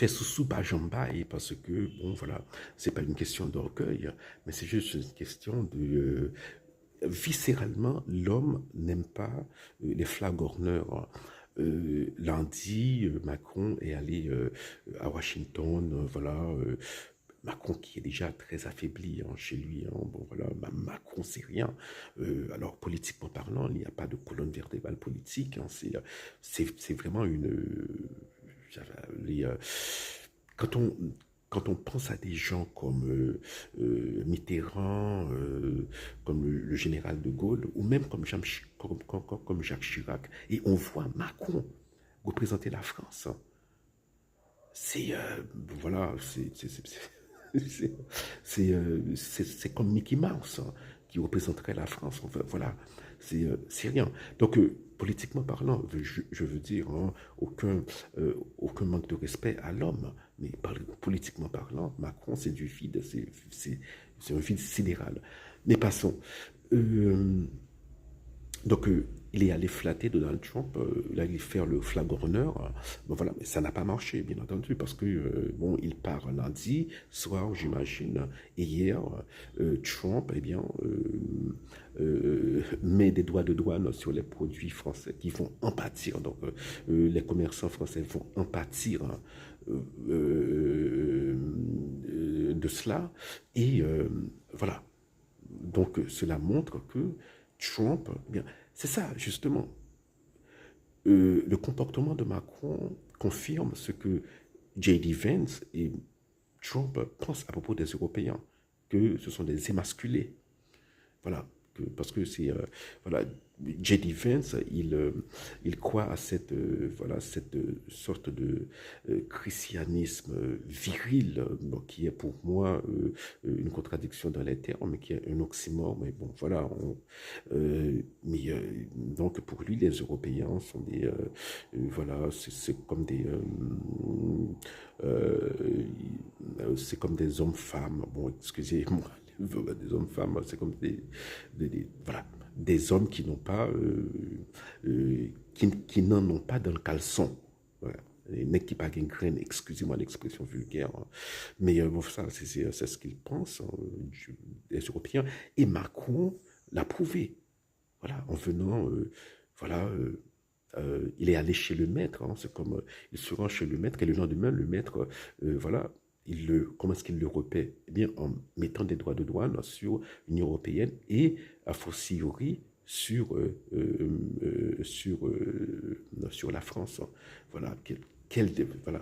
fait sous bajamba et parce que, bon, voilà, c'est pas une question d'orgueil, mais c'est juste une question de... viscéralement, l'homme n'aime pas les flagorneurs. Lundi, Macron est allé à Washington, voilà. Macron qui est déjà très affaibli hein, chez lui, hein, bon voilà, Macron c'est rien. Alors politiquement parlant, il n'y a pas de colonne vertébrale politique, hein, c'est vraiment une... les, quand on, quand on pense à des gens comme Mitterrand, comme le général de Gaulle, ou même comme Jacques Chirac, et on voit Macron représenter la France, hein, c'est voilà, c'est comme Mickey Mouse hein, qui représenterait la France. Enfin, voilà, c'est rien. Donc, politiquement parlant, je veux dire, hein, aucun manque de respect à l'homme. Mais politiquement parlant, Macron, c'est du vide, c'est un vide sidéral. Mais passons. Euh, donc, il est allé flatter Donald Trump, il est allé faire le flagorneur. Bon, voilà, mais ça n'a pas marché, bien entendu, parce que, bon, il part lundi soir, j'imagine, et hier, Trump, eh bien, met des droits de douane sur les produits français qui vont en pâtir. Donc, les commerçants français vont en pâtir hein, de cela. Et voilà. Donc, cela montre que Trump, eh bien, c'est ça, justement. Le comportement de Macron confirme ce que J.D. Vance et Trump pensent à propos des Européens, que ce sont des émasculés. Voilà, parce que c'est voilà, J.D. Vance, il croit à cette voilà cette sorte de christianisme viril bon, qui est pour moi une contradiction dans les termes, mais qui est un oxymore. Mais bon, voilà. Mais donc pour lui, les Européens sont des voilà, c'est comme des c'est comme des hommes-femmes. Bon, excusez-moi des hommes-femmes, c'est comme voilà, des hommes qui n'ont pas, qui n'en ont pas dans le caleçon. Voilà. Les mecs qui pas une graine, excusez-moi l'expression vulgaire, hein. Mais bon, ça, c'est ce qu'ils pensent, hein, les Européens. Et Macron l'a prouvé, voilà, en venant, voilà, il est allé chez le maître, hein, c'est comme il se rend chez le maître et le lendemain, le maître, voilà, comment est-ce qu'il le repaie? Eh bien, en mettant des droits de douane sur l'Union européenne et, a fortiori, sur la France. Voilà, voilà.